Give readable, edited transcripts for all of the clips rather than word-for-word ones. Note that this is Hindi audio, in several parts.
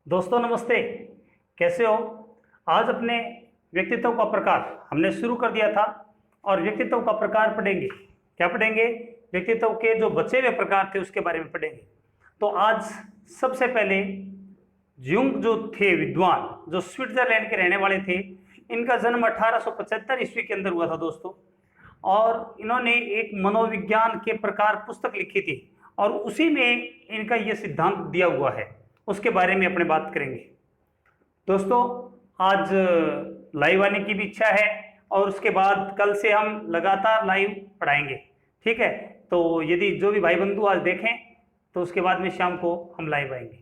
दोस्तों नमस्ते, कैसे हो। आज अपने व्यक्तित्व का प्रकार हमने शुरू कर दिया था और व्यक्तित्व का प्रकार पढ़ेंगे। क्या पढ़ेंगे? व्यक्तित्व के जो बचे हुए प्रकार थे उसके बारे में पढ़ेंगे। तो आज सबसे पहले जुंग जो थे विद्वान, जो स्विट्जरलैंड के रहने वाले थे, इनका जन्म 1875 ईस्वी के अंदर हुआ था दोस्तों। और इन्होंने एक मनोविज्ञान के प्रकार पुस्तक लिखी थी और उसी में इनका ये सिद्धांत दिया हुआ है, उसके बारे में अपने बात करेंगे। दोस्तों आज लाइव आने की भी इच्छा है और उसके बाद कल से हम लगातार लाइव पढ़ाएंगे, ठीक है। तो यदि जो भी भाई बंधु आज देखें तो उसके बाद में शाम को हम लाइव आएंगे।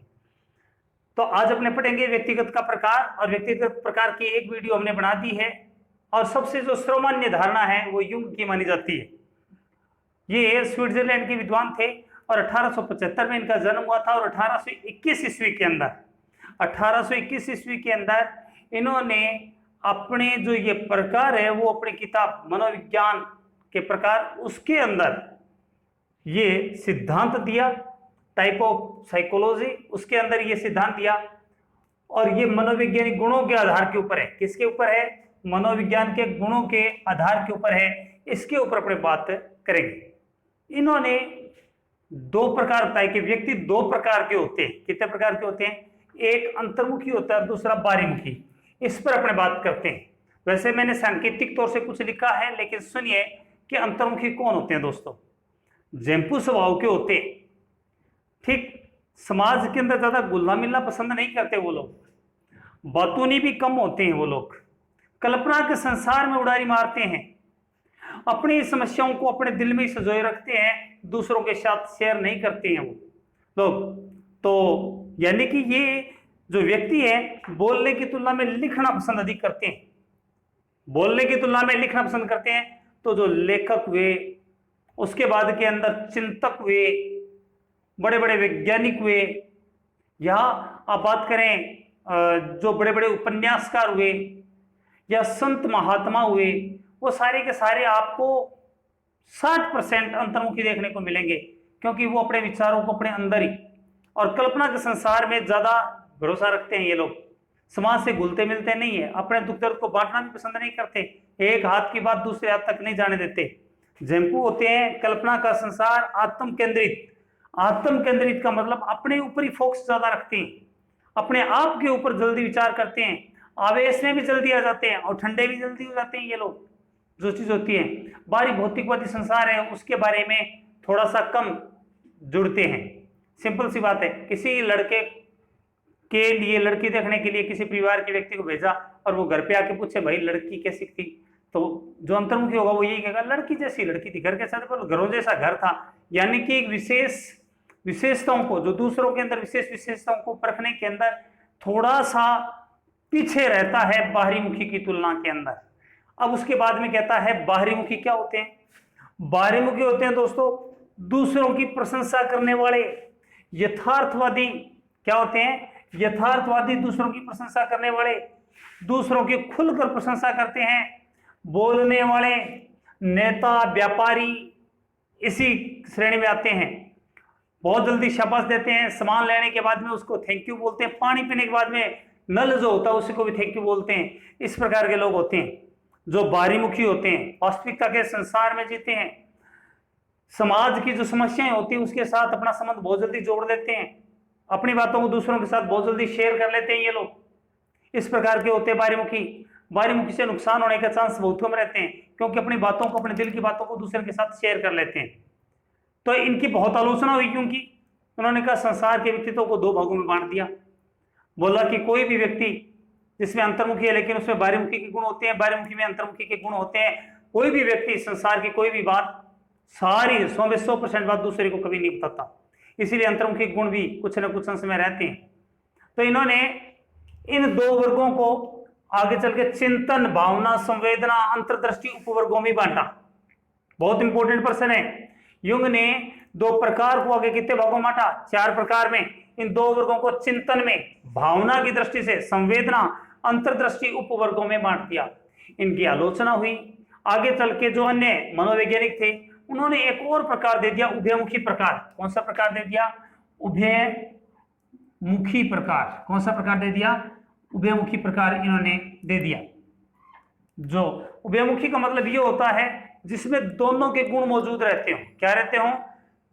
तो आज अपने पढ़ेंगे व्यक्तिगत का प्रकार, और व्यक्तिगत प्रकार की एक वीडियो हमने बना दी है और सबसे जो सर्वमान्य धारणा है वो युंग की मानी जाती है। ये स्विट्जरलैंड के विद्वान थे और 1875 में इनका जन्म हुआ था और 1821 ईस्वी के अंदर इन्होंने अपने जो ये प्रकार है वो अपनी किताब मनोविज्ञान के प्रकार उसके अंदर ये सिद्धांत दिया, टाइप ऑफ साइकोलॉजी, उसके अंदर ये सिद्धांत दिया। और ये मनोवैज्ञानिक गुणों के आधार के ऊपर है। किसके ऊपर है? मनोविज्ञान के गुणों के आधार के ऊपर है। इसके ऊपर अपने बात करेंगे। इन्होंने दो प्रकार बताए कि व्यक्ति दो प्रकार के होते हैं। कितने प्रकार के होते हैं? एक अंतर्मुखी होता है, दूसरा बाहरीमुखी। इस पर अपने बात करते हैं। वैसे मैंने सांकेतिक तौर से कुछ लिखा है, लेकिन सुनिए कि अंतर्मुखी कौन होते हैं दोस्तों। जेम्पू स्वभाव के होते हैं, ठीक। समाज के अंदर ज्यादा घुलना मिलना पसंद नहीं करते वो लोग, बातूनी भी कम होते हैं वो लोग, कल्पना के संसार में उड़ारी मारते हैं, अपनी समस्याओं को अपने दिल में सजोए रखते हैं, दूसरों के साथ शेयर नहीं करते हैं वो लोग। तो यानी कि ये जो व्यक्ति है बोलने की तुलना में लिखना पसंद अधिक करते हैं, बोलने की तुलना में लिखना पसंद करते हैं। तो जो लेखक हुए, उसके बाद के अंदर चिंतक हुए, बड़े बड़े वैज्ञानिक हुए, या आप बात करें जो बड़े बड़े उपन्यासकार हुए या संत महात्मा हुए, वो सारे के सारे आपको 60% अंतर्मुखी देखने को मिलेंगे, क्योंकि वो अपने विचारों को अपने अंदर ही और कल्पना के संसार में ज्यादा भरोसा रखते हैं। ये लोग समाज से घुलते मिलते नहीं है, अपने दुख दर्द को बांटना भी पसंद नहीं करते, एक हाथ की बात दूसरे हाथ तक नहीं जाने देते। जेम्पू होते हैं कल्पना का संसार, आत्म केंद्रित। आत्म केंद्रित का मतलब अपने ऊपर ही फोकस ज्यादा रखते हैं, अपने आप के ऊपर जल्दी विचार करते हैं, आवेश में भी जल्दी आ जाते हैं और ठंडे भी जल्दी हो जाते हैं ये लोग। जो चीज होती है बाहरी भौतिकवादी संसार है उसके बारे में थोड़ा सा कम जुड़ते हैं। सिंपल सी बात है, किसी लड़के के लिए लड़की देखने के लिए किसी परिवार के व्यक्ति को भेजा और वो घर पे आके पूछे भाई लड़की कैसी थी, तो जो अंतर्मुखी होगा वो यही कहेगा लड़की जैसी लड़की थी, घर के साथ घरों जैसा घर था। यानी कि एक विशेष विशेषताओं को, जो दूसरों के अंदर विशेष विशेषताओं को परखने के अंदर थोड़ा सा पीछे रहता है बाहरीमुखी की तुलना के अंदर। अब उसके बाद में कहता है बाहरीमुखी क्या होते हैं। बाहरीमुखी होते हैं दोस्तों दूसरों की प्रशंसा करने वाले, यथार्थवादी। क्या होते हैं? यथार्थवादी, दूसरों की प्रशंसा करने वाले, दूसरों की खुलकर प्रशंसा करते हैं, बोलने वाले, नेता, व्यापारी इसी श्रेणी में आते हैं। बहुत जल्दी शाबाश देते हैं, सामान लेने के बाद में उसको थैंक यू बोलते हैं, पानी पीने के बाद में नल जो होता है उसी को भी थैंक यू बोलते हैं। इस प्रकार के लोग होते हैं जो बाहरीमुखी होते हैं, वास्तविकता के संसार में जीते हैं, समाज की जो समस्याएं होती है उसके साथ अपना संबंध बहुत जल्दी जोड़ देते हैं, अपनी बातों को दूसरों के साथ बहुत जल्दी शेयर कर लेते हैं ये लोग। इस प्रकार के होते हैं बाहरीमुखी। बाहरीमुखी से नुकसान होने का चांस बहुत कम रहते हैं, क्योंकि अपनी बातों को, अपने दिल की बातों को दूसरे के साथ शेयर कर लेते हैं। तो इनकी बहुत आलोचना हुई, क्योंकि उन्होंने कहा संसार के व्यक्तित्व को दो भागों में बांट दिया। बोला कि कोई भी व्यक्ति जिसमें अंतर्मुखी है लेकिन उसमें बाहरीमुखी के गुण होते हैं, बाहरीमुखी में अंतर्मुखी के गुण होते हैं। कोई भी व्यक्ति संसार की कोई भी बात, सारी 100% बात दूसरे को कभी नहीं बताता, इसीलिए अंतर्मुखी गुण भी कुछ न कुछ अंश में रहते हैं। तो इन्होंने इन दो वर्गों को आगे चल के चिंतन, भावना, संवेदना, अंतर्दृष्टि उपवर्गों में बांटा। बहुत इंपॉर्टेंट प्रश्न है। युंग ने दो प्रकार को आगे कितने भागों में बांटा? 4 प्रकार में। इन दो वर्गों को चिंतन में, भावना की दृष्टि से, संवेदना, अंतर्दृष्टि उपवर्गों में बांट दिया। इनकी आलोचना हुई। आगे चल के जो अन्य मनोवैज्ञानिक थे उन्होंने एक और प्रकार दे दिया, उभयमुखी प्रकार। कौन सा प्रकार दे दिया? मुखी प्रकार। कौन सा प्रकार दे दिया? उभयमुखी प्रकार इन्होंने दे दिया। जो उभयमुखी का मतलब ये होता है जिसमें दोनों के गुण मौजूद रहते हो। क्या रहते हो?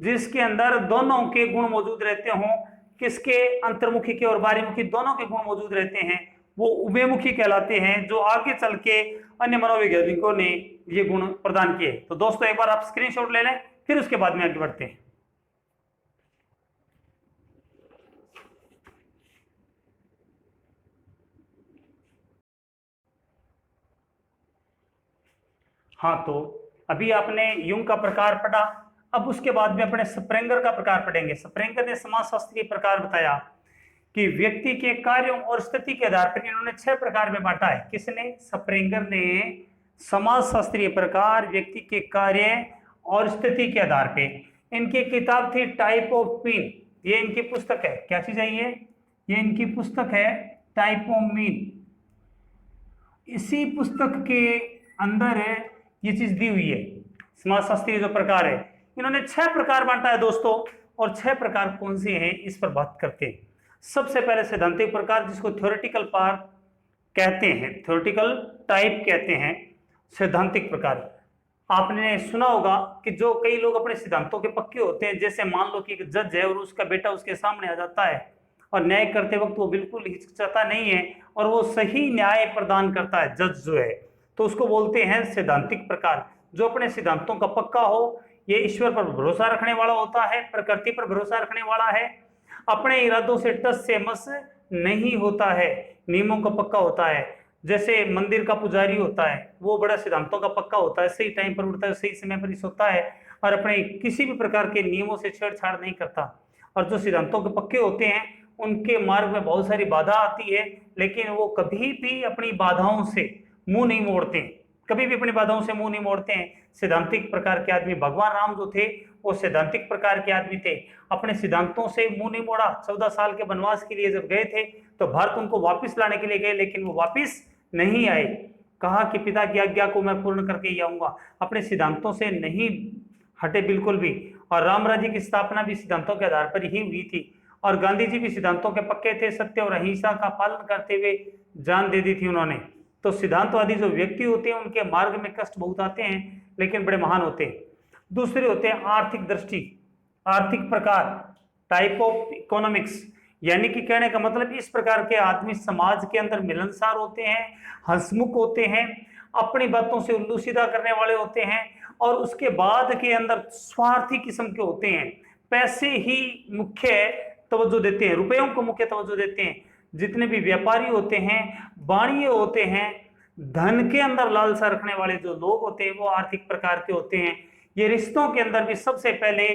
जिसके अंदर दोनों के गुण मौजूद रहते हो। किसके? अंतर्मुखी के और बाहरीमुखी दोनों के गुण मौजूद रहते हैं, वो उभयमुखी कहलाते हैं, जो आगे चल के अन्य मनोवैज्ञानिकों ने ये गुण प्रदान किए। तो दोस्तों एक बार आप स्क्रीनशॉट ले लें, फिर उसके बाद में आगे बढ़ते हैं। हाँ, तो अभी आपने युंग का प्रकार पढ़ा। अब उसके बाद में अपने स्प्रेंगर का प्रकार पढ़ेंगे। स्प्रेंगर ने समाजशास्त्रीय प्रकार बताया कि व्यक्ति के कार्यों और स्थिति के आधार पर इन्होंने 6 प्रकार में बांटा है। किसने? स्प्रेंगर ने समाजशास्त्रीय प्रकार व्यक्ति के कार्य और स्थिति के आधार पे। इनकी किताब थी टाइप ऑफ मीन। ये इनकी पुस्तक है। क्या चीज है ये इनकी पुस्तक है टाइप ऑफ मीन। इसी पुस्तक के अंदर ये चीज दी हुई है। समाजशास्त्रीय जो प्रकार है, इन्होंने 6 प्रकार बांटा है दोस्तों। और 6 प्रकार कौन से हैं इस पर बात करते हैं। सबसे पहले सैद्धांतिक प्रकार, जिसको थ्योरेटिकल पार्ट कहते हैं, थ्योरेटिकल टाइप कहते हैं, सैद्धांतिक प्रकार। आपने सुना होगा कि जो कई लोग अपने सिद्धांतों के पक्के होते हैं, जैसे मान लो कि एक जज है और उसका बेटा उसके सामने आ जाता है और न्याय करते वक्त वो बिल्कुल हिचकिचाता नहीं है और वो सही न्याय प्रदान करता है, जज जो है, तो उसको बोलते हैं सैद्धांतिक प्रकार। जो अपने सिद्धांतों का पक्का हो, ये ईश्वर पर भरोसा रखने वाला होता है, प्रकृति पर भरोसा रखने वाला है, अपने इरादों से टस से मस नहीं होता है, नियमों का पक्का होता है। जैसे मंदिर का पुजारी होता है, वो बड़ा सिद्धांतों का पक्का होता है, सही टाइम पर उठता है, सही समय पर सोता है और अपने किसी भी प्रकार के नियमों से छेड़छाड़ नहीं करता। और जो सिद्धांतों के पक्के होते हैं, उनके मार्ग में बहुत सारी बाधा आती है, लेकिन वो कभी भी अपनी बाधाओं से मुंह नहीं मोड़ते, कभी भी अपनी बाधाओं से मुंह नहीं मोड़ते हैं। सिद्धांतिक प्रकार के आदमी, भगवान राम जो थे वो सैद्धांतिक प्रकार के आदमी थे, अपने सिद्धांतों से मुंह नहीं मोड़ा। 14 साल के वनवास के लिए जब गए थे तो भारत उनको वापस लाने के लिए गए, लेकिन वो वापस नहीं आए। कहा कि पिता की आज्ञा को मैं पूर्ण करके ही आऊंगा। अपने सिद्धांतों से नहीं हटे बिल्कुल भी। और राम राज्य की स्थापना भी सिद्धांतों के आधार पर ही हुई थी। और गांधी जी भी सिद्धांतों के पक्के थे, सत्य और अहिंसा का पालन करते हुए जान दे दी थी उन्होंने। तो सिद्धांतवादी जो व्यक्ति होते हैं, उनके मार्ग में कष्ट बहुत आते हैं, लेकिन बड़े महान होते हैं। दूसरे होते हैं आर्थिक दृष्टि, आर्थिक प्रकार, टाइप ऑफ इकोनॉमिक्स। यानी कि कहने का मतलब इस प्रकार के आदमी समाज के अंदर मिलनसार होते हैं, हंसमुख होते हैं, अपनी बातों से उल्लू सीधा करने वाले होते हैं और उसके बाद के अंदर स्वार्थी किस्म के होते हैं। पैसे ही मुख्य तवज्जो देते हैं, रुपयों को मुख्य तवज्जो देते हैं। जितने भी व्यापारी होते हैं, वाणिज्य होते हैं, धन के अंदर लालसा रखने वाले जो लोग होते हैं, वो आर्थिक प्रकार के होते हैं। ये रिश्तों के अंदर भी सबसे पहले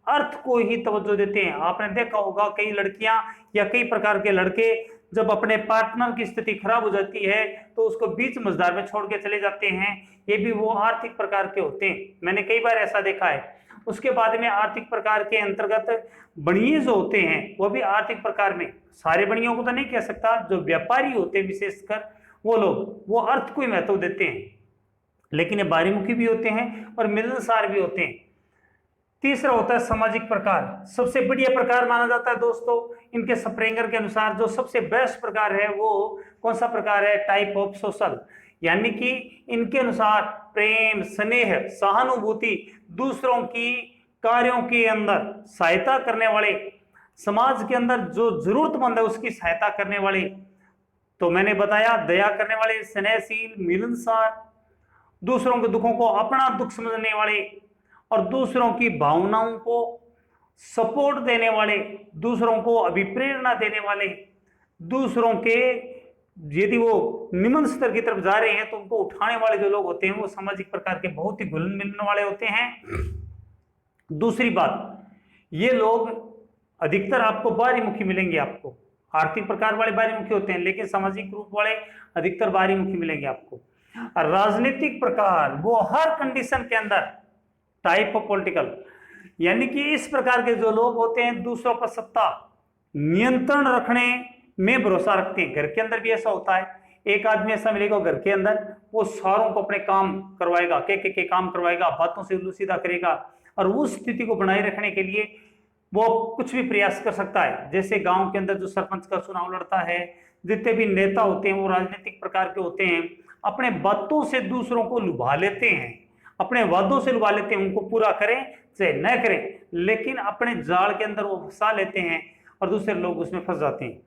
अर्थ को ही तवज्जो देते हैं। आपने देखा होगा कई लड़कियां या कई प्रकार के लड़के जब अपने पार्टनर की स्थिति खराब हो जाती है तो उसको बीच मझधार में छोड़ के चले जाते हैं। ये भी वो आर्थिक प्रकार के होते हैं, मैंने कई बार ऐसा देखा है। उसके बाद में आर्थिक प्रकार के अंतर्गत बणिये जो होते हैं, वो भी आर्थिक प्रकार में, सारे बणियों को तो नहीं कह सकता, जो व्यापारी होते हैं विशेषकर वो लोग, वो अर्थ को ही महत्व देते हैं, लेकिन ये बाहरीमुखी भी होते हैं और मिलनसार भी होते हैं। तीसरा होता है सामाजिक प्रकार। सबसे बढ़िया प्रकार माना जाता है दोस्तों इनके स्प्रेंगर के अनुसार। जो सबसे बेस्ट प्रकार है वो कौन सा प्रकार है? Type of social. यानी कि इनके अनुसार प्रेम, स्नेह, सहानुभूति, दूसरों की कार्यों के अंदर सहायता करने वाले, समाज के अंदर जो जरूरतमंद है उसकी सहायता करने वाले, तो मैंने बताया दया करने वाले, स्नेहशील, मिलनसार, दूसरों के दुखों को अपना दुख समझने वाले और दूसरों की भावनाओं को सपोर्ट देने वाले, दूसरों को अभिप्रेरणा देने वाले, दूसरों के यदि वो निम्न स्तर की तरफ जा रहे हैं तो उनको उठाने वाले जो लोग होते हैं वो सामाजिक प्रकार के बहुत ही घुल मिलने वाले होते हैं। दूसरी बात, ये लोग अधिकतर आपको बाहरीमुखी मिलेंगे। आपको आर्थिक प्रकार वाले बाहरीमुखी होते हैं, लेकिन सामाजिक रूप वाले अधिकतर बाहरीमुखी मिलेंगे आपको। राजनीतिक प्रकार, वो हर कंडीशन के अंदर, टाइप ऑफ पॉलिटिकल, यानी कि इस प्रकार के जो लोग होते हैं दूसरों पर सत्ता नियंत्रण रखने में भरोसा रखते हैं। घर के अंदर भी ऐसा होता है, एक आदमी ऐसा मिलेगा घर के अंदर, वो सारों को अपने काम करवाएगा, के काम करवाएगा, बातों से उल्लू सीधा करेगा और उस स्थिति को बनाए रखने के लिए वो कुछ भी प्रयास कर सकता है। जैसे गांव के अंदर जो सरपंच का चुनाव लड़ता है, जितने भी नेता होते हैं वो राजनीतिक प्रकार के होते हैं, अपने बातों से दूसरों को लुभा लेते हैं, अपने वादों से लुभा लेते हैं, उनको पूरा करें चाहे न करें, लेकिन अपने जाल के अंदर वो फंसा लेते हैं और दूसरे लोग उसमें फंस जाते हैं।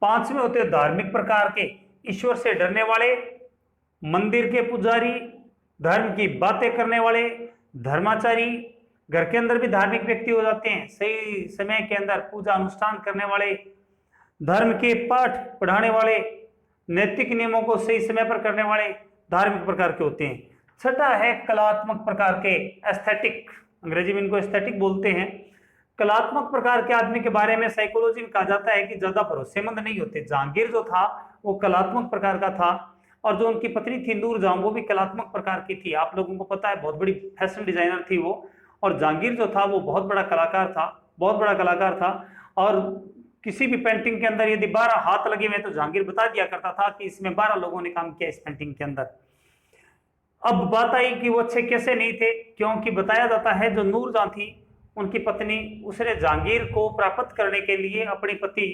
पांचवें होते हैं धार्मिक प्रकार के, ईश्वर से डरने वाले, मंदिर के पुजारी, धर्म की बातें करने वाले, धर्माचारी, घर के अंदर भी धार्मिक व्यक्ति हो जाते हैं, सही समय के अंदर पूजा अनुष्ठान करने वाले, धर्म के पाठ पढ़ाने वाले, नैतिक नियमों को सही समय पर करने वाले धार्मिक प्रकार के होते हैं। छठा है कलात्मक प्रकार के, एस्थेटिक, अंग्रेजी में इनको एस्थेटिक बोलते हैं। कलात्मक प्रकार के आदमी के बारे में साइकोलॉजी में कहा जाता है कि ज्यादा भरोसेमंद नहीं होते। जहांगीर जो था वो कलात्मक प्रकार का था, और जो उनकी पत्नी थी नूरजहां वो भी कलात्मक प्रकार की थी। आप लोगों को पता है बहुत बड़ी फैशन डिजाइनर थी वो, और जहांगीर जो था वो बहुत बड़ा कलाकार था, बहुत बड़ा कलाकार था। और किसी भी पेंटिंग के अंदर यदि 12 हाथ लगे हुए तो जहांगीर बता दिया करता था कि इसमें 12 लोगों ने काम किया इस पेंटिंग के अंदर। अब बात आई कि वो अच्छे कैसे नहीं थे, क्योंकि बताया जाता है जो नूरजहां थी उनकी पत्नी, उसने जहांगीर को प्राप्त करने के लिए अपनी पति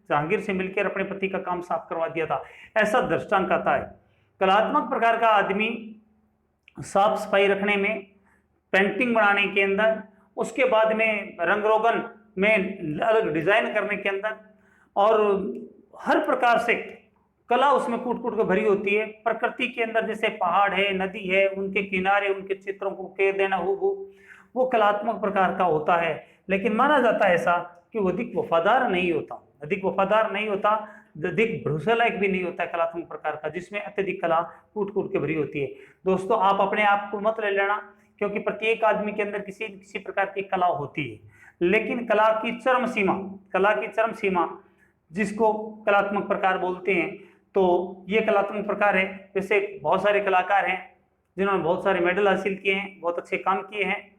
जहांगीर से मिलकर अपने पति का काम साफ करवा दिया था, ऐसा दृष्टांत आता है। कलात्मक प्रकार का आदमी साफ सफाई रखने में, पेंटिंग बनाने के अंदर, उसके बाद में रंग रोगन में अलग डिजाइन करने के अंदर, और हर प्रकार से कला उसमें कूट कूट के भरी होती है। प्रकृति के अंदर जैसे पहाड़ है, नदी है, उनके किनारे उनके चित्रों को उकेर देना वो कलात्मक प्रकार का होता है। लेकिन माना जाता है ऐसा कि वो अधिक वफादार नहीं होता, अधिक वफादार नहीं होता, अधिक भरोसा लायक भी नहीं होता है कलात्मक प्रकार का, जिसमें अत्यधिक कला कूट कूट के भरी होती है। दोस्तों आप अपने आप को मत ले लेना, क्योंकि प्रत्येक आदमी के अंदर किसी किसी प्रकार की कला होती है, लेकिन कला की चरम सीमा, कला की चरम सीमा जिसको कलात्मक प्रकार बोलते हैं, तो ये कलात्मक प्रकार है। जैसे बहुत सारे कलाकार हैं जिन्होंने बहुत सारे मेडल हासिल किए हैं, बहुत अच्छे काम किए हैं।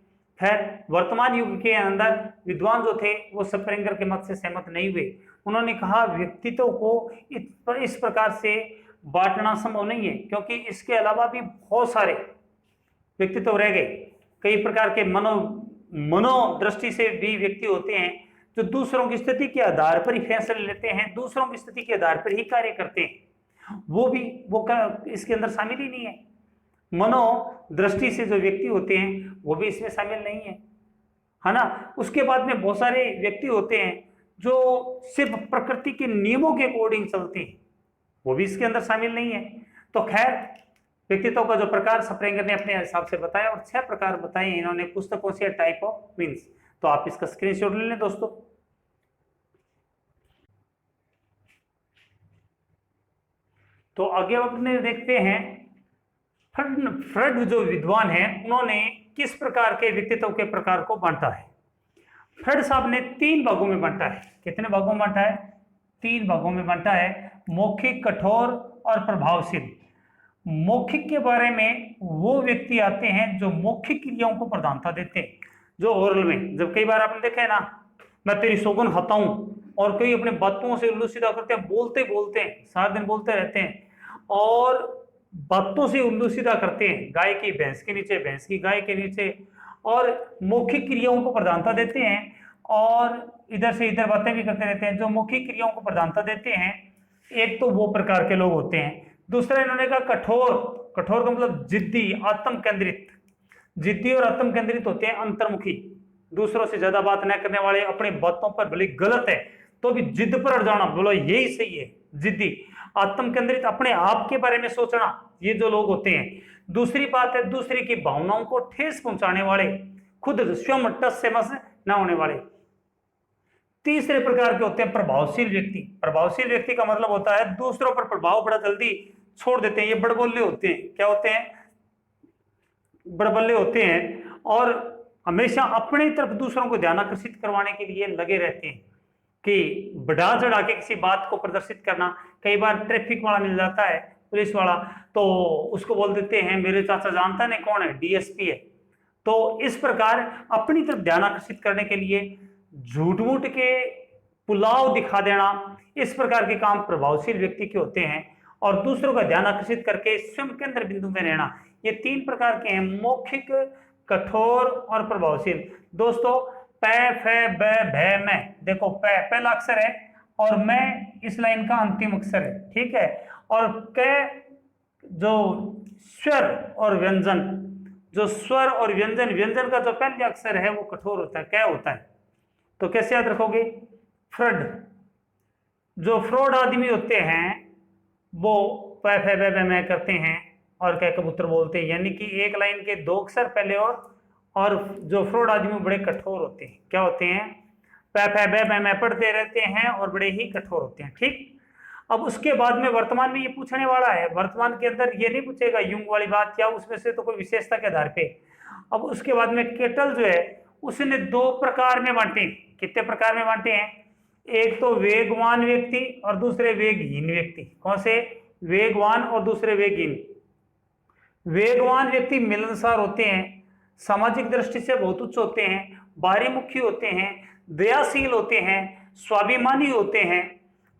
खैर वर्तमान युग के अंदर विद्वान जो थे वो स्प्रेंगर के मत से सहमत नहीं हुए। उन्होंने कहा व्यक्तित्व को इस प्रकार से बांटना संभव नहीं है, क्योंकि इसके अलावा भी बहुत सारे व्यक्तित्व रह गए। कई प्रकार के मनोदृष्टि से भी व्यक्ति होते हैं जो दूसरों की स्थिति के आधार पर ही फैसले लेते हैं, दूसरों की स्थिति के आधार पर ही कार्य करते हैं, वो इसके अंदर शामिल ही नहीं है। मनोदृष्टि से जो व्यक्ति होते हैं वो भी इसमें शामिल नहीं है ना। उसके बाद में बहुत सारे व्यक्ति होते हैं जो सिर्फ प्रकृति के नियमों के अकॉर्डिंग चलते हैं, वो भी इसके अंदर शामिल नहीं है। तो खैर व्यक्तित्व का जो प्रकार स्प्रेंगर ने अपने हिसाब से बताया, और 6 प्रकार बताए इन्होंने पुस्तकों से, टाइप ऑफ मीन्स। तो आप इसका स्क्रीनशॉट ले लें दोस्तों। तो आगे अपने देखते हैं फ्रेड जो विद्वान हैं उन्होंने किस प्रकार के व्यक्तित्व के प्रकार को बांटा है। फ्रेड साहब ने 3 भागों में बांटा है। कितने भागों में बांटा है? 3 भागों में बांटा है, मौखिक, कठोर और प्रभावशील। मौखिक के बारे में वो व्यक्ति आते हैं जो मौखिक क्रियाओं को प्रधानता देते हैं, जो ओरल में, जब कई बार आपने देखा है ना, मैं तेरी सौगन खाता हूं, और कई अपने बातों से उल्लू सीधा करते हैं, बोलते बोलते हैं, सारा दिन बोलते रहते हैं और बातों से उल्लू सीधा करते हैं, गाय की भैंस के नीचे, भैंस की गाय के नीचे, और मौखिक क्रियाओं को प्रधानता देते हैं और इधर से इधर बातें भी करते रहते हैं। जो मौखिक क्रियाओं को प्रधानता देते हैं, एक तो वो प्रकार के लोग होते हैं। दूसरा इन्होंने कहा कठोर। कठोर का मतलब जिद्दी, आत्म केंद्रित। जिद्दी और आत्म केंद्रित होते हैं, अंतर्मुखी, दूसरों से ज्यादा बात न करने वाले, अपनी बातों पर भले गलत है तो भी जिद पर अड़ जाना, बोलो यही सही है, जिद्दी। आत्म केंद्रित, अपने आप के बारे में सोचना, ये जो लोग होते हैं। दूसरी बात है दूसरे की भावनाओं को ठेस पहुंचाने वाले, खुद स्वयं टस से मस न होने वाले। तीसरे प्रकार के होते हैं प्रभावशील व्यक्ति। प्रभावशील व्यक्ति का मतलब होता है दूसरों पर प्रभाव बड़ा जल्दी छोड़ देते हैं, ये बड़बोले होते हैं। क्या होते हैं? बड़बल्ले होते हैं, और हमेशा अपनी तरफ दूसरों को ध्यान आकर्षित करवाने के लिए लगे रहते हैं कि बढ़ा चढ़ा के किसी बात को प्रदर्शित करना। कई बार ट्रैफिक वाला मिल जाता है, पुलिस वाला, तो उसको बोल देते हैं मेरे चाचा जानता नहीं कौन है, डीएसपी है। तो इस प्रकार अपनी तरफ ध्यान आकर्षित करने के लिए झूठ मूठ के पुलाव दिखा देना, इस प्रकार के काम प्रभावशील व्यक्ति के होते हैं। और दूसरों का ध्यान आकर्षित करके स्वयं केंद्र बिंदु में रहना, ये 3 प्रकार के हैं, मौखिक, कठोर और प्रभावशील। दोस्तों पै फै ब भै मैं, देखो पै पहला अक्षर है और मैं इस लाइन का अंतिम अक्षर है, ठीक है। और कै जो स्वर और व्यंजन, जो स्वर और व्यंजन, व्यंजन का जो पहला अक्षर है वो कठोर होता है, क्या होता है। तो कैसे याद रखोगे, फ्रड। जो फ्रॉड आदमी होते हैं वो पै फै बै बै मैं करते हैं और कै कबूतर बोलते हैं, यानी कि एक लाइन के दो अक्षर पहले और जो फ्रॉड आदमी बड़े कठोर होते हैं, क्या होते हैं, पै फै बै बै मैं पढ़ते रहते हैं और बड़े ही कठोर होते हैं, ठीक। अब उसके बाद में वर्तमान में ये पूछने वाला है, वर्तमान के अंदर ये नहीं पूछेगा युंग वाली बात क्या उसमें से तो कोई विशेषता के आधार पे। अब उसके बाद में केटल जो है उसने दो प्रकार में बांटे, कितने प्रकार में बांटे हैं, एक तो वेगवान व्यक्ति और दूसरे वेगहीन व्यक्ति। कौन से, वेगवान और दूसरे वेगहीन। वेगवान व्यक्ति मिलनसार होते हैं, सामाजिक दृष्टि से बहुत उच्च होते हैं, बाहरी मुखी होते हैं, दयाशील होते हैं, स्वाभिमानी होते हैं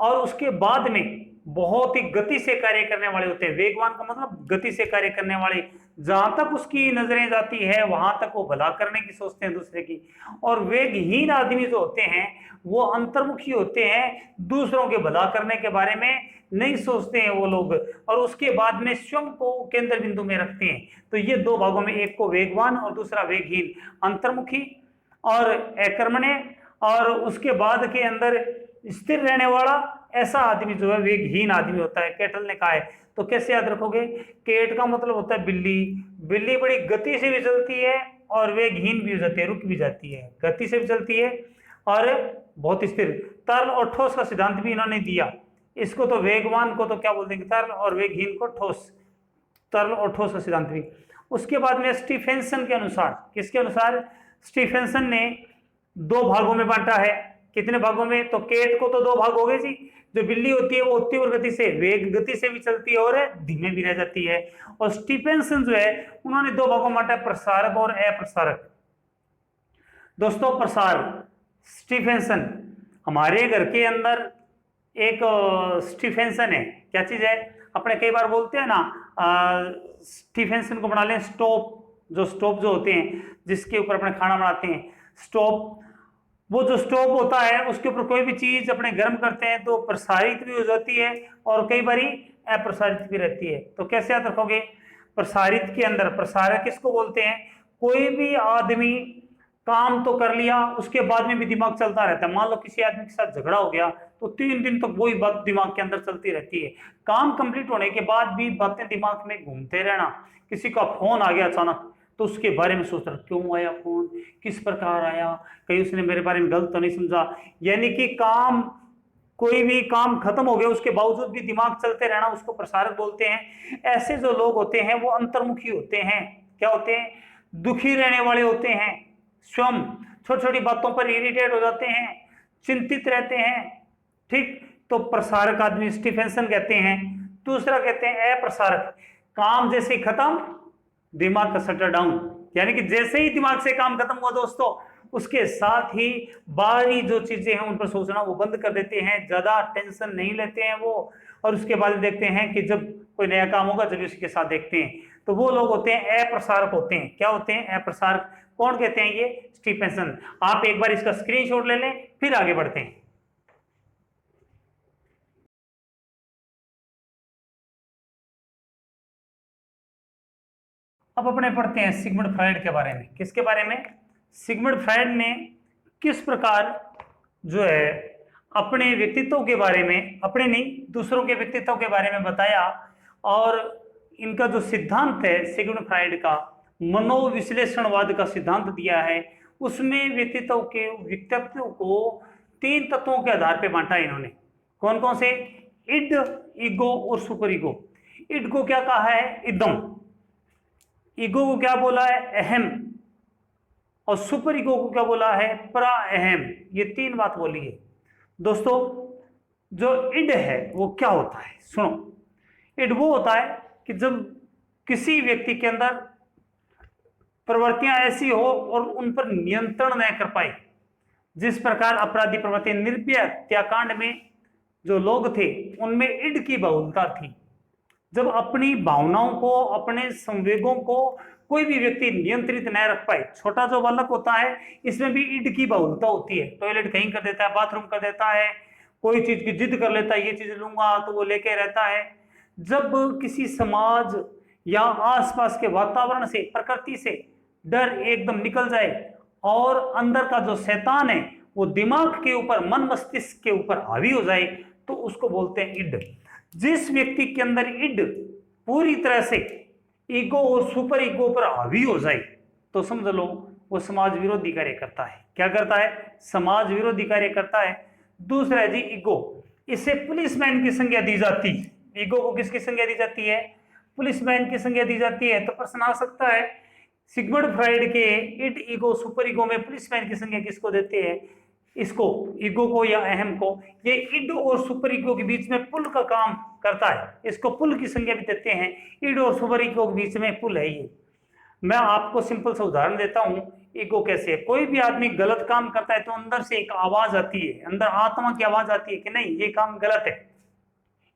और उसके बाद में बहुत ही गति से कार्य करने वाले होते हैं। वेगवान का मतलब गति से कार्य करने वाले, जहां तक उसकी नजरें जाती है वहां तक वो भला करने की सोचते हैं दूसरे की। और वेगहीन आदमी जो होते हैं वो अंतर्मुखी होते हैं, दूसरों के भला करने के बारे में नहीं सोचते हैं वो लोग, और उसके बाद में स्वयं को केंद्र बिंदु में रखते हैं। तो ये दो भागों में, एक को वेगवान और दूसरा वेगहीन, अंतर्मुखी और अकर्मण्य, और उसके बाद के अंदर स्थिर रहने वाला, ऐसा आदमी जो है वेगहीन आदमी होता है, केटल ने कहा है। तो कैसे याद रखोगे, केट का मतलब होता है बिल्ली, बिल्ली बड़ी गति से भी चलती है और वेगहीन भी हो जाती है, रुक भी जाती है, गति से भी चलती है और बहुत स्थिर। तरल और ठोस का सिद्धांत भी इन्होंने दिया, इसको तो वेगवान को तो क्या बोल देंगे तरल और वेगहीन को ठोस, तरल और ठोस का सिद्धांत भी। उसके बाद में स्टीफेंसन के अनुसार, किसके अनुसार, स्टीफेंसन ने दो भागों में बांटा है। कितने भागों में, तो केट को तो दो भाग हो गए जी, जो बिल्ली होती है वो तीव्र गति से, वेग गति से भी चलती है और धीमे भी रह जाती है। और स्टीफेंसन जो है उन्होंने दो भागों में बांटा, प्रसारक और अप्रसारक। दोस्तों प्रसार, स्टीफेंसन, हमारे घर के अंदर एक स्टीफेंसन है, क्या चीज है, अपने कई बार बोलते हैं ना स्टीफेंसन को बना लें स्टोव, जो स्टोव जो होते हैं जिसके ऊपर अपने खाना बनाते हैं, स्टोव। वो जो स्टोव होता है उसके ऊपर कोई भी चीज अपने गर्म करते हैं तो प्रसारित भी हो जाती है और कई बार अप्रसारित भी रहती है। तो कैसे याद रखोगे, प्रसारित के अंदर, प्रसारक किसको बोलते हैं, कोई भी आदमी काम तो कर लिया उसके बाद में भी दिमाग चलता रहता है। मान लो किसी आदमी के साथ झगड़ा हो गया तो 3 दिन तक वही बात दिमाग के अंदर चलती रहती है, काम कंप्लीट होने के बाद भी बातें दिमाग में घूमते रहना। किसी का फोन आ गया अचानक तो उसके बारे में सोच रहा, क्यों आया फोन, किस प्रकार आया, कहीं उसने मेरे बारे में गलत तो नहीं समझा। यानी कि काम, कोई भी काम खत्म हो गया उसके बावजूद भी दिमाग चलते रहना, उसको प्रसारक बोलते हैं। ऐसे जो लोग होते हैं वो अंतर्मुखी होते हैं, क्या होते हैं, दुखी रहने वाले होते हैं, स्वयं छोटी छोटी बातों पर इरिटेट हो जाते हैं, चिंतित रहते हैं, ठीक। तो प्रसारक आदमी स्टीफेंसन कहते हैं। दूसरा कहते हैं अप्रसारक, काम जैसे ही खत्म दिमाग का शटर डाउन, यानी कि जैसे ही दिमाग से काम खत्म हुआ दोस्तों उसके साथ ही बाहरी जो चीजें हैं उन पर सोचना वो बंद कर देते हैं, ज्यादा टेंशन नहीं लेते हैं वो। और उसके बाद देखते हैं कि जब कोई नया काम होगा जब उसके साथ देखते हैं, तो वो लोग होते हैं अप्रसारक होते हैं। क्या होते हैं, अप्रसारक। कौन कहते हैं, ये स्टीफेंसन। आप एक बार इसका स्क्रीनशॉट ले लें फिर आगे बढ़ते हैं। अब अपने पढ़ते हैं सिगमंड फ्रायड के बारे में। किसके बारे में, सिगमंड फ्रायड ने किस प्रकार जो है अपने व्यक्तित्व के बारे में, अपने नहीं दूसरों के व्यक्तित्व के बारे में बताया। और इनका जो सिद्धांत है सिगमंड फ्रायड का, मनोविश्लेषणवाद का सिद्धांत दिया है, उसमें व्यक्तित्व को 3 तत्वों के आधार पर बांटा है इन्होंने। कौन कौन से, इड, ईगो और सुपर ईगो। इड को क्या कहा है, इदम। ईगो को क्या बोला है, अहम। और सुपर ईगो को क्या बोला है, परा अहम। ये 3 बात बोली है दोस्तों। जो इड है वो क्या होता है, सुनो। इड वो होता है कि जब किसी व्यक्ति के अंदर प्रवृत्तियां ऐसी हो और उन पर नियंत्रण न कर पाए, जिस प्रकार अपराधी प्रवृत्ति, निर्भया हत्याकांड में जो लोग थे उनमें इड की बहुलता थी। जब अपनी भावनाओं को, अपने संवेगों को कोई भी व्यक्ति नियंत्रित न रख पाए। छोटा जो बालक होता है इसमें भी ईड की बहुलता होती है, टॉयलेट कहीं कर देता है, बाथरूम कर देता है, कोई चीज की जिद कर लेता है, ये चीज लूंगा तो वो लेके रहता है। जब किसी समाज या आसपास के वातावरण से, प्रकृति से डर एकदम निकल जाए और अंदर का जो शैतान है वो दिमाग के ऊपर, मन मस्तिष्क के ऊपर हावी हो जाए, तो उसको बोलते हैं इड। जिस व्यक्ति के अंदर इड पूरी तरह से ईगो और सुपर ईगो पर हावी हो जाए तो समझ लो वो समाज विरोधी कार्य करता है। क्या करता है? समाज विरोधी कार्य करता है। दूसरा है जी ईगो, इसे पुलिसमैन की संज्ञा दी जाती है। ईगो को किसकी संज्ञा दी जाती है? पुलिसमैन की संज्ञा दी जाती है। तो प्रश्न आ सकता है सिगमंड फ्राइड के इड, ईगो, सुपर ईगो में पुलिसमैन की संज्ञा किसको देते हैं? इसको, ईगो को या अहम को। ये इड और सुपर ईगो के बीच में पुल का काम करता है, इसको पुल की संज्ञा भी देते हैं। इड और सुपर ईगो के बीच में पुल है ये। मैं आपको सिंपल सा उदाहरण देता हूं ईगो कैसे है। कोई भी आदमी गलत काम करता है तो अंदर से एक आवाज आती है, अंदर आत्मा की आवाज आती है कि नहीं ये काम गलत है,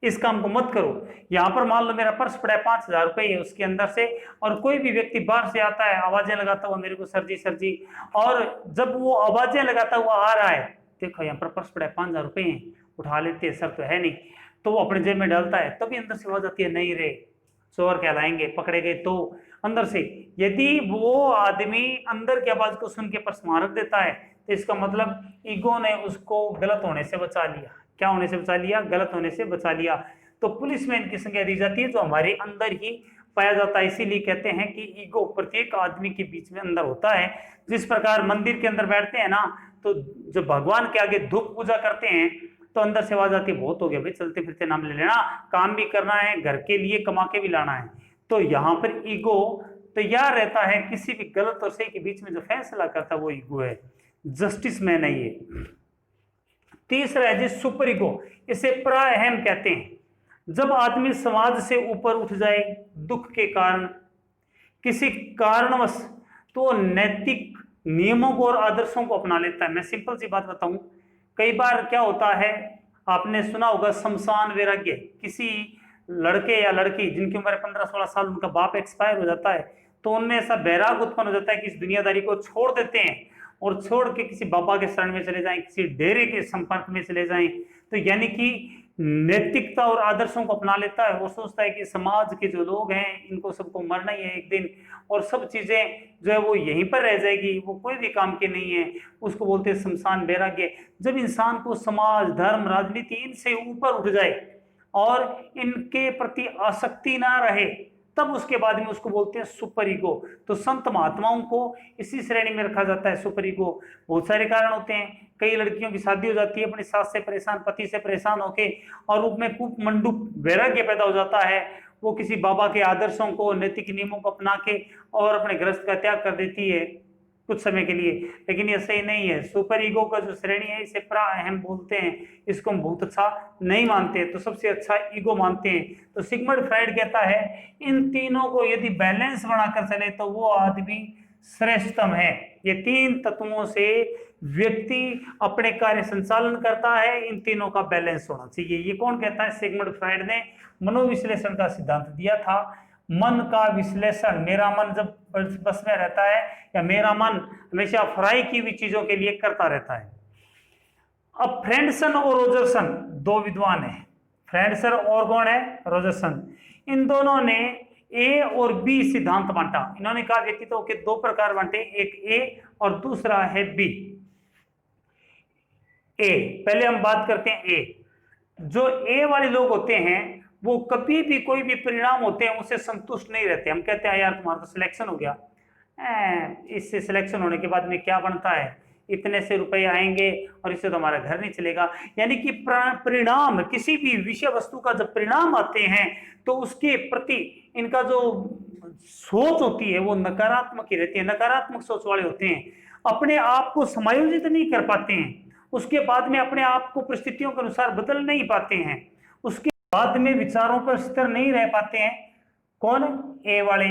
इस काम को मत करो। यहां पर मान लो मेरा पर्स पड़ा है, 5,000 रुपए है उसके अंदर से, और कोई भी व्यक्ति बाहर से आता है आवाजें लगाता हुआ मेरे को सर जी, और जब वो आवाजें लगाता हुआ आ रहा है, देखो यहाँ पर पर्स पड़ा है, 5,000 रुपए हैं, उठा लेते हैं, सर तो है नहीं, तो वो अपने जेब में डालता है, तभी अंदर से आवाज आती है नहीं रे चोर कहलाएंगे, पकड़े गए। तो अंदर से यदि वो आदमी अंदर की आवाज को सुन के पर्स वहां रख देता है तो इसका मतलब ईगो ने उसको गलत होने से बचा लिया। क्या होने से बचा लिया? गलत होने से बचा लिया। तो पुलिसमैन की संज्ञा दी जाती है जो हमारे अंदर ही पाया जाता है। इसीलिए कहते हैं कि ईगो प्रत्येक आदमी के बीच में अंदर होता है। जिस प्रकार मंदिर के अंदर बैठते हैं ना, तो जब भगवान के आगे धूप पूजा करते हैं तो अंदर से आवाज आती है बहुत हो गया भाई, चलते फिरते नाम ले लेना, काम भी करना है, घर के लिए कमा के भी लाना है। तो यहाँ पर ईगो तैयार रहता है, किसी भी गलत और सही के बीच में जो फैसला करता है वो ईगो है, जस्टिस मैन है ये। तीसरा है जी सुपर ईगो, इसे प्राअहम कहते हैं। जब आदमी समाज से ऊपर उठ जाए दुख के कारण, किसी कारणवश, तो नैतिक नियमों को और आदर्शों को अपना लेता है। मैं सिंपल सी बात बताऊं, कई बार क्या होता है, आपने सुना होगा शमशान वैराग्य। किसी लड़के या लड़की जिनकी उम्र 15-16 साल, उनका बाप एक्सपायर हो जाता है, तो उनमें ऐसा बैराग उत्पन्न हो जाता है कि इस दुनियादारी को छोड़ देते हैं और छोड़ के किसी बाबा के शरण में चले जाएं, किसी डेरे के संपर्क में चले जाएं। तो यानी कि नैतिकता और आदर्शों को अपना लेता है। वो सोचता है कि समाज के जो लोग हैं इनको सबको मरना ही है एक दिन, और सब चीजें जो है वो यहीं पर रह जाएगी, वो कोई भी काम की नहीं है। उसको बोलते हैं शमशान वैराग्य। जब इंसान को समाज, धर्म, राजनीति इनसे ऊपर उठ जाए और इनके प्रति आसक्ति ना रहे, तब उसके बाद में उसको बोलते हैं सुपर ईगो। तो संत महात्माओं को इसी श्रेणी में रखा जाता है सुपर ईगो। बहुत सारे कारण होते हैं। कई लड़कियों की शादी हो जाती है अपनी सास से परेशान, पति से परेशान होके, और रूप में कूप मंडूक वैराग्य पैदा हो जाता है। वो किसी बाबा के आदर्शों को, नैतिक नियमों को अपना के और अपने गृहस्थ का त्याग कर देती है कुछ समय के लिए। लेकिन ये सही नहीं है। सुपर ईगो का जो श्रेणी है इसे प्राअहम बोलते हैं। इसको हम बहुत अच्छा नहीं मानते, तो सबसे अच्छा ईगो मानते हैं। तो सिगमंड फ्राइड कहता है इन तीनों को यदि बैलेंस बनाकर चले तो वो आदमी श्रेष्ठतम है। ये तीन तत्वों से व्यक्ति अपने कार्य संचालन करता है, इन तीनों का बैलेंस होना चाहिए। ये कौन कहता है? सिगमंड फ्राइड ने मनोविश्लेषण का सिद्धांत दिया था। मन का विश्लेषण, मेरा मन जब बस में रहता है या मेरा मन हमेशा फ्राई की हुई चीजों के लिए करता रहता है। अब फ्रेंडसन और रोजरसन दो विद्वान हैं। फ्रेंडसन और कौन है? रोजरसन। इन दोनों ने ए और बी सिद्धांत बांटा। इन्होंने कहा व्यक्तित्व के दो प्रकार बांटे, एक ए और दूसरा है बी। ए, पहले हम बात करते हैं ए। जो ए वाले लोग होते हैं वो कभी भी कोई भी परिणाम होते हैं उससे संतुष्ट नहीं रहते। हम कहते हैं यार तुम्हारा तो सिलेक्शन हो गया, इससे सिलेक्शन होने के बाद में क्या बनता है, इतने से रुपए आएंगे और इससे तो हमारा घर नहीं चलेगा। यानी कि परिणाम, किसी भी विषय वस्तु का जब परिणाम आते हैं तो उसके प्रति इनका जो सोच होती है वो नकारात्मक ही रहती है। नकारात्मक सोच वाले होते हैं, अपने आप को समायोजित नहीं कर पाते हैं, उसके बाद में अपने आप को परिस्थितियों के अनुसार बदल नहीं पाते हैं, उसके बाद में विचारों पर स्थिर नहीं रह पाते हैं। कौन? ए वाले।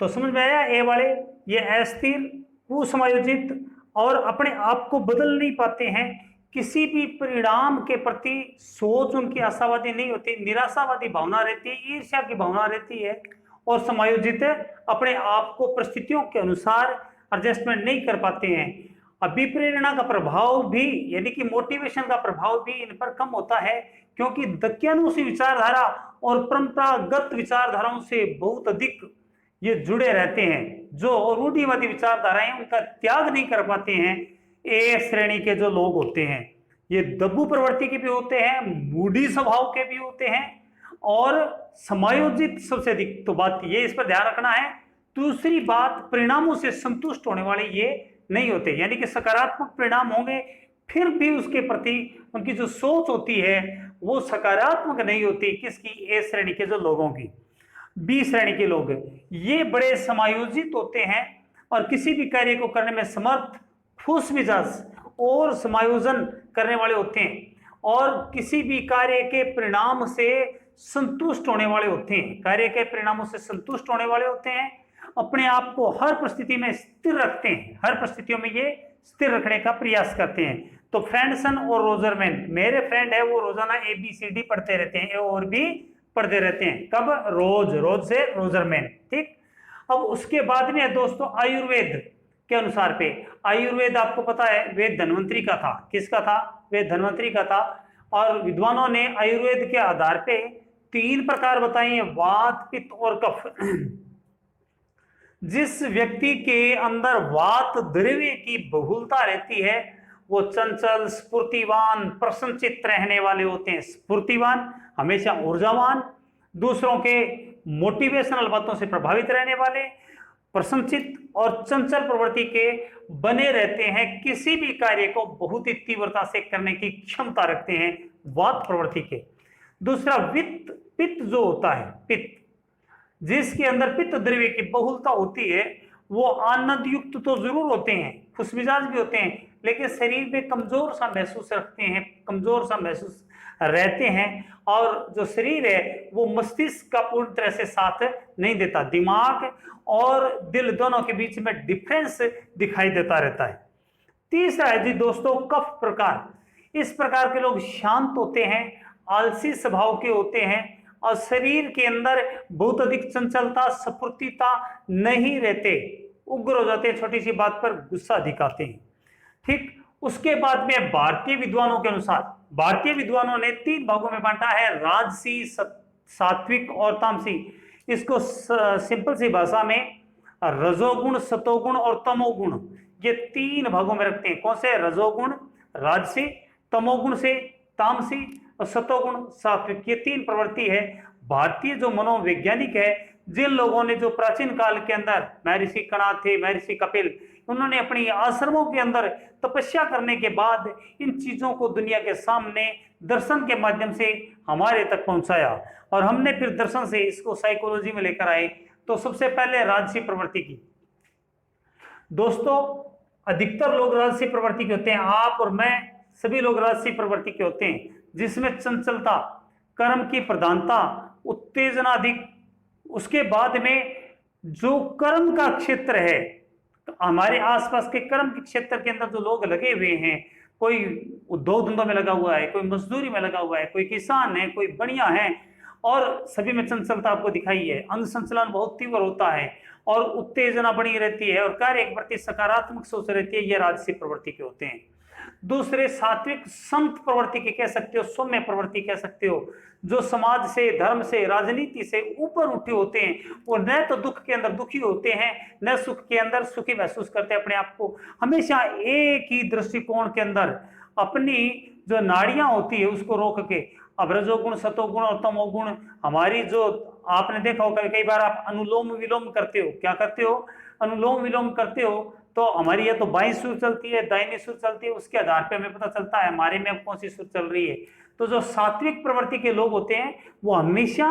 तो समझ में आया? ए वाले ये अस्थिर, कुसमायोजित और अपने आप को बदल नहीं पाते हैं। किसी भी परिणाम के प्रति सोच उनकी आशावादी नहीं होती, निराशावादी भावना रहती है, ईर्ष्या की भावना रहती है, और समायोजित अपने आप को परिस्थितियों के अनुसार एडजस्टमेंट नहीं कर पाते हैं। अभिप्रेरणा का प्रभाव भी, यानी कि मोटिवेशन का प्रभाव भी इन पर कम होता है, क्योंकि दक्यानुसी विचारधारा और परंपरागत विचारधाराओं से बहुत अधिक ये जुड़े रहते हैं। जो रूढ़िवादी विचारधाराएं उनका त्याग नहीं कर पाते हैं, ए श्रेणी के जो लोग होते हैं, ये दब्बू प्रवृत्ति के भी होते हैं, मूडी स्वभाव के भी होते हैं, और समायोजित सबसे अधिक। तो बात ये इस पर ध्यान रखना है। दूसरी बात, परिणामों से संतुष्ट होने वाले ये नहीं होते, यानी कि सकारात्मक परिणाम होंगे फिर भी उसके प्रति उनकी जो सोच होती है वो सकारात्मक नहीं होती। किसकी? ए श्रेणी के जो लोगों की। बी श्रेणी के लोग ये बड़े समायोजित होते हैं और किसी भी कार्य को करने में समर्थ, फूस मिजाज और समायोजन करने वाले होते हैं, और किसी भी कार्य के परिणाम से संतुष्ट होने वाले होते हैं, कार्य के परिणामों से संतुष्ट होने वाले होते हैं, अपने आप को हर परिस्थिति में स्थिर रखते हैं, हर परिस्थितियों में ये स्थिर रखने का प्रयास करते हैं। तो फ्रेंडसन और रोजरमैन, मेरे फ्रेंड है वो रोजाना ABCD पढ़ते रहते हैं, और भी पढ़ते रहते हैं। कब? रोज, रोज से रोजरमैन। ठीक। अब उसके बाद में दोस्तों आयुर्वेद के अनुसार पे, आयुर्वेद आपको पता है वेद धन्वंतरी का था। किसका था? वेद धन्वंतरी का था। और विद्वानों ने आयुर्वेद के आधार पे 3 प्रकार बताए हैं, वात, पित्त और कफ। जिस व्यक्ति के अंदर वात द्रव्य की बहुलता रहती है वो चंचल, स्फूर्तिवान, प्रसन्नचित्त रहने वाले होते हैं। स्फूर्तिवान, हमेशा ऊर्जावान, दूसरों के मोटिवेशनल बातों से प्रभावित रहने वाले, प्रसन्नचित्त और चंचल प्रवृत्ति के बने रहते हैं, किसी भी कार्य को बहुत ही तीव्रता से करने की क्षमता रखते हैं, वात प्रवृत्ति के। दूसरा वित्त, पित्त जो होता है, पित्त, जिसके अंदर पित्त द्रव्य की बहुलता होती है, वो आनंद युक्त तो जरूर होते हैं, खुशमिजाज भी होते हैं, लेकिन शरीर में कमजोर सा महसूस रखते हैं, कमजोर सा महसूस रहते हैं, और जो शरीर है वो मस्तिष्क का पूर्ण तरह से साथ नहीं देता, दिमाग और दिल दोनों के बीच में डिफरेंस दिखाई देता रहता है। तीसरा है जी दोस्तों कफ प्रकार। इस प्रकार के लोग शांत होते हैं, आलसी स्वभाव के होते हैं, और शरीर के अंदर बहुत अधिक चंचलता, स्फूर्तिता नहीं रहते, उग्र हो जाते हैं, छोटी सी बात पर गुस्सा दिखाते हैं। ठीक। उसके बाद में भारतीय विद्वानों के अनुसार, भारतीय विद्वानों ने 3 भागों में बांटा है, राजसी, सात्विक और तामसी। इसको सिंपल सी भाषा में रजोगुण, सतोगुण और तमोगुण, ये 3 भागों में रखते हैं। कौन से? रजोगुण राजसी, तमोगुण से तामसी, और सतोगुण सात्विक, ये 3 प्रवृत्ति है। भारतीय जो मनोवैज्ञानिक है, जिन लोगों ने जो प्राचीन काल के अंदर महर्षि कणा थे, महर्षि कपिल, उन्होंने अपनी आश्रमों के अंदर तपस्या करने के बाद इन चीजों को दुनिया के सामने दर्शन के माध्यम से हमारे तक पहुंचाया, और हमने फिर दर्शन से इसको साइकोलॉजी में लेकर आए। तो सबसे पहले राजसी प्रवृत्ति की। दोस्तों अधिकतर लोग राजसी प्रवृत्ति के होते हैं, आप और मैं सभी लोग राजसी प्रवृत्ति के होते हैं, जिसमें चंचलता, कर्म की प्रधानता, उत्तेजना अधिक। उसके बाद में जो कर्म का क्षेत्र है, तो हमारे आसपास के कर्म के क्षेत्र के अंदर जो लोग लगे हुए हैं, कोई उद्योग धंधों में लगा हुआ है, कोई मजदूरी में लगा हुआ है, कोई किसान है, कोई बढ़िया है, और सभी में चंचलता आपको दिखाई है, अंग संचलन बहुत तीव्र होता है, और उत्तेजना बनी रहती है, और कार्य के प्रति सकारात्मक सोच रहती है, ये राजसी प्रवृत्ति के होते हैं। दूसरे सात्विक, संत प्रवृत्ति के कह सकते हो, सौम्य प्रवृत्ति कह सकते हो, जो समाज से, धर्म से, राजनीति से ऊपर उठे होते हैं। वो न तो दुख के अंदर दुखी होते हैं, न सुख के अंदर सुखी महसूस करते हैं अपने आप को, हमेशा एक ही दृष्टिकोण के अंदर अपनी जो नाड़ियां होती है उसको रोक के। अब रजोगुण, सतोगुण और तमोगुण, हमारी जो आपने देखा होगा कई बार आप अनुलोम विलोम करते हो, क्या करते हो? अनुलोम विलोम करते हो, तो हमारी या तो बाईं सुर चलती है, दाहिनी सुर चलती है, उसके आधार पे हमें पता चलता है हमारे में अब कौन सी सुर चल रही है। तो जो सात्विक प्रवृत्ति के लोग होते हैं वो हमेशा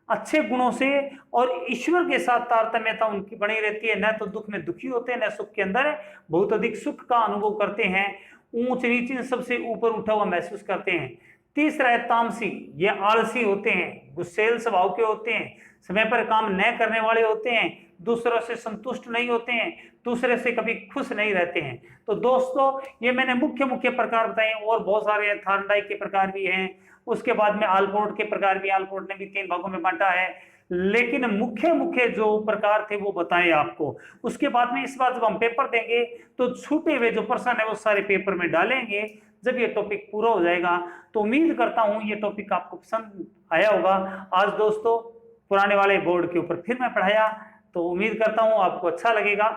अच्छे गुणों से और ईश्वर के साथ तारतम्यता उनकी बनी रहती है, न तो दुख में दुखी होते हैं, न सुख के अंदर बहुत अधिक सुख का अनुभव करते हैं, ऊंच नीच इन सबसे ऊपर उठा हुआ महसूस करते हैं। तीसरा है तामसी, ये आलसी होते हैं, गुस्सेल स्वभाव के होते हैं, समय पर काम न करने वाले होते हैं, दूसरों से संतुष्ट नहीं होते हैं, दूसरे से कभी खुश नहीं रहते हैं। तो दोस्तों ये मैंने मुख्य मुख्य प्रकार बताए, और बहुत सारे हैं, थॉर्नडाइक के प्रकार भी हैं, उसके बाद में आलपोर्ट के प्रकार भी, आलपोर्ट ने भी 3 भागों में बांटा है, लेकिन मुख्य मुख्य जो प्रकार थे वो बताए आपको। उसके बाद में इस बार जब हम पेपर देंगे तो छूटे हुए जो प्रश्न है वो सारे पेपर में डालेंगे जब ये टॉपिक पूरा हो जाएगा। तो उम्मीद करता हूं ये टॉपिक आपको पसंद आया होगा। आज दोस्तों पुराने वाले बोर्ड के ऊपर फिर मैं पढ़ाया, तो उम्मीद करता हूं आपको अच्छा लगेगा।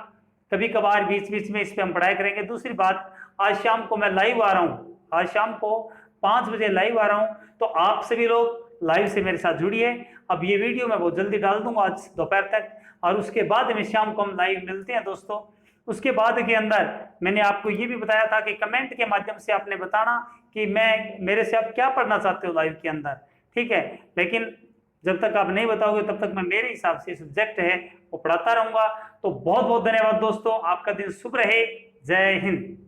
कभी कभार बीच बीच में इस पे हम पढ़ाई करेंगे। दूसरी बात, आज शाम को मैं लाइव आ रहा हूं, आज शाम को 5 बजे लाइव आ रहा हूं, तो आप सभी लोग लाइव से मेरे साथ जुड़िए। अब ये वीडियो मैं बहुत जल्दी डाल दूंगा आज दोपहर तक, और उसके बाद में शाम को हम लाइव मिलते हैं दोस्तों। उसके बाद के अंदर मैंने आपको ये भी बताया था कि कमेंट के माध्यम से आपने बताना कि मेरे से आप क्या पढ़ना चाहते हो लाइव के अंदर, ठीक है। लेकिन जब तक आप नहीं बताओगे तब तक मैं मेरे हिसाब से सब्जेक्ट है वो पढ़ाता रहूंगा। तो बहुत बहुत धन्यवाद दोस्तों, आपका दिन शुभ रहे। जय हिंद।